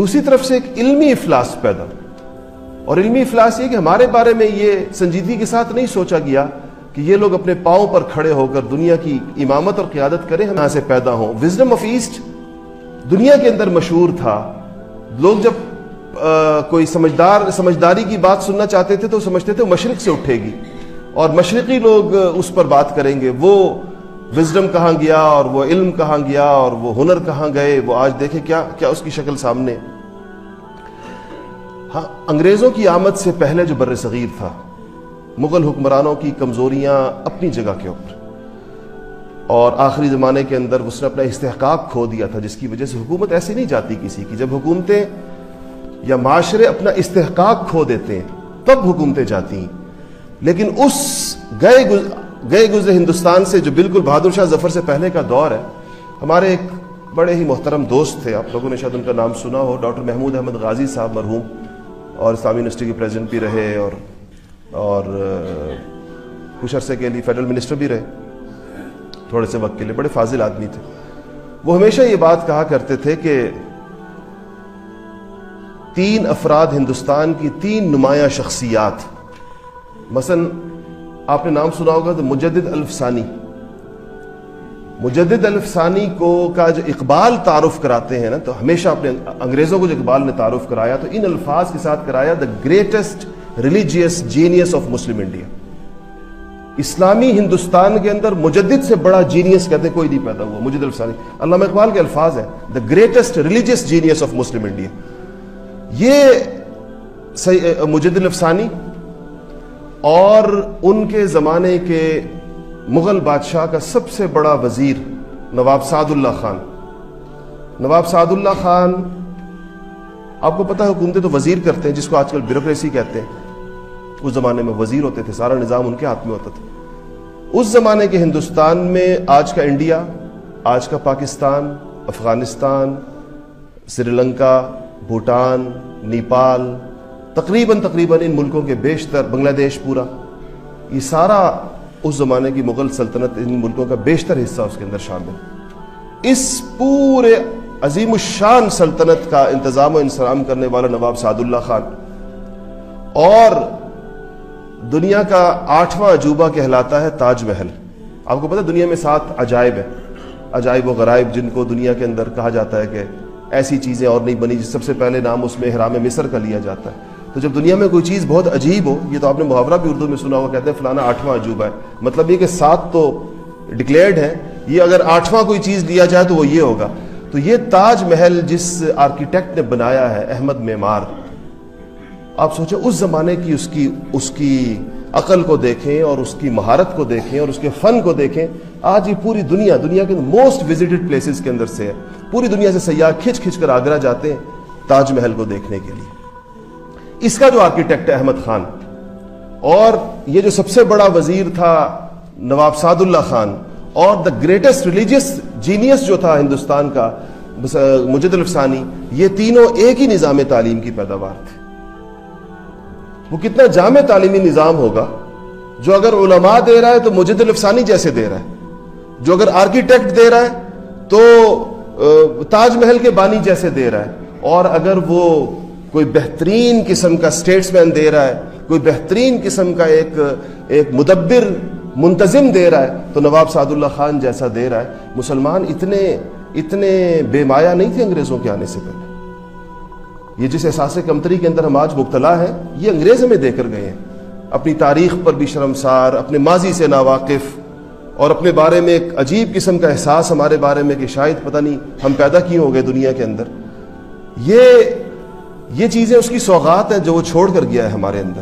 دوسری طرف سے ایک علمی افلاس پیدا، اور علمی افلاس یہ کہ ہمارے بارے میں یہ سنجیدگی کے ساتھ نہیں سوچا گیا کہ یہ لوگ اپنے پاؤں پر کھڑے ہو کر دنیا کی امامت اور قیادت کریں، ہم یہاں سے پیدا ہوں۔ وزڈم آف ایسٹ دنیا کے اندر مشہور تھا۔ لوگ جب کوئی سمجھداری کی بات سننا چاہتے تھے تو سمجھتے تھے وہ مشرق سے اٹھے گی اور مشرقی لوگ اس پر بات کریں گے۔ وہ وزڈم کہاں گیا اور وہ علم کہاں گیا اور وہ ہنر کہاں گئے، وہ آج دیکھیں کیا اس کی شکل سامنے۔ ہاں، انگریزوں کی آمد سے پہلے جو بر صغیر تھا، مغل حکمرانوں کی کمزوریاں اپنی جگہ کے اوپر، اور آخری زمانے کے اندر اس نے اپنا استحقاق کھو دیا تھا، جس کی وجہ سے حکومت ایسے نہیں جاتی کسی کی۔ جب حکومتیں یا معاشرے اپنا استحقاق کھو دیتے ہیں تب حکومتیں جاتی ہیں، لیکن اس گئے گزرے ہندوستان سے جو بالکل بہادر شاہ ظفر سے پہلے کا دور ہے، ہمارے ایک بڑے ہی محترم دوست تھے، آپ لوگوں نے شاید ان کا نام سنا ہو، ڈاکٹر محمود احمد غازی صاحب مرحوم، اور اسلامی یونیورسٹی کے پریزیڈنٹ بھی رہے اور کچھ عرصے کے لیے فیڈرل منسٹر بھی رہے تھوڑے سے وقت کے لیے، بڑے فاضل آدمی تھے۔ وہ ہمیشہ یہ بات کہا کرتے تھے کہ 3 افراد ہندوستان کی 3 نمایاں شخصیات، مثلا آپ نے نام سنا ہوگا تو مجدد الف ثانی، مجدد الف ثانی کا جو اقبال تعارف کراتے ہیں نا، تو ہمیشہ اپنے انگریزوں کو جو اقبال نے تعارف کرایا تو ان الفاظ کے ساتھ کرایا، the greatest religious genius of Muslim India. اسلامی ہندوستان کے اندر مجدد سے بڑا جینیس کہتے ہیں کوئی نہیں پیدا ہوا، مجدد الف ثانی۔ علامہ اقبال کے الفاظ ہیں، the greatest religious genius of Muslim India. یہ مجدد الف ثانی اور ان کے زمانے کے مغل بادشاہ کا سب سے بڑا وزیر نواب سعد اللہ خان۔ نواب سعد اللہ خان، آپ کو پتہ ہے حکومتیں تو وزیر کرتے ہیں، جس کو آج کل بیوروکریسی کہتے ہیں، اس زمانے میں وزیر ہوتے تھے، سارا نظام ان کے ہاتھ میں ہوتا تھا۔ اس زمانے کے ہندوستان میں آج کا انڈیا، آج کا پاکستان، افغانستان، سری لنکا، بھوٹان، نیپال، تقریباً ان ملکوں کے بیشتر، بنگلہ دیش پورا، یہ سارا اس زمانے کی مغل سلطنت، ان ملکوں کا بیشتر حصہ اس کے اندر شامل۔ اس پورے عظیم الشان سلطنت کا انتظام و انصرام کرنے والا نواب سعد اللہ خان، اور دنیا کا 8واں عجوبہ کہلاتا ہے تاج محل۔ آپ کو پتہ دنیا میں 7 عجائب ہیں، عجائب و غرائب، جن کو دنیا کے اندر کہا جاتا ہے کہ ایسی چیزیں اور نہیں بنی، جس سب سے پہلے نام اس میں احرام مصر کا لیا جاتا ہے۔ تو جب دنیا میں کوئی چیز بہت عجیب ہو، یہ تو آپ نے محاورہ بھی اردو میں سنا ہوگا، کہتے ہیں فلانا 8واں عجوبہ ہے، مطلب یہ کہ 7 تو ڈکلیئرڈ ہیں، یہ اگر 8واں کوئی چیز لیا جائے تو وہ یہ ہوگا۔ تو یہ تاج محل جس آرکیٹیکٹ نے بنایا ہے، احمد معمار، آپ سوچیں اس زمانے کی اس کی عقل کو دیکھیں اور اس کی مہارت کو دیکھیں اور اس کے فن کو دیکھیں۔ آج یہ پوری دنیا کے موسٹ وزٹڈ پلیسز کے اندر سے ہے، پوری دنیا سے سیاح کھچ کر آگرہ جاتے ہیں تاج محل کو دیکھنے کے لیے۔ اس کا جو آرکیٹیکٹ ہے احمد خان، اور یہ جو سب سے بڑا وزیر تھا نواب سعد اللہ خان، اور دا گریٹسٹ ریلیجیس جینیس جو تھا ہندوستان کا مجدد الف ثانی، یہ تینوں ایک ہی نظام تعلیم کی پیداوار تھے۔ وہ کتنا جامع تعلیمی نظام ہوگا جو اگر علماء دے رہا ہے تو مجدد الف ثانی جیسے دے رہا ہے، جو اگر آرکیٹیکٹ دے رہا ہے تو تاج محل کے بانی جیسے دے رہا ہے، اور اگر وہ کوئی بہترین قسم کا اسٹیٹس مین دے رہا ہے، کوئی بہترین قسم کا ایک مدبر منتظم دے رہا ہے، تو نواب سعد اللہ خان جیسا دے رہا ہے۔ مسلمان اتنے بے مایہ نہیں تھے انگریزوں کے آنے سے پہلے۔ یہ جس احساس کمتری کے اندر ہم آج مبتلا ہیں، یہ انگریز ہمیں دے کر گئے ہیں، اپنی تاریخ پر بھی شرمسار، اپنے ماضی سے ناواقف، اور اپنے بارے میں ایک عجیب قسم کا احساس ہمارے بارے میں کہ شاید پتہ نہیں ہم پیدا کیوں ہو گئے دنیا کے اندر۔ یہ چیزیں اس کی سوغات ہیں جو وہ چھوڑ کر گیا ہے ہمارے اندر۔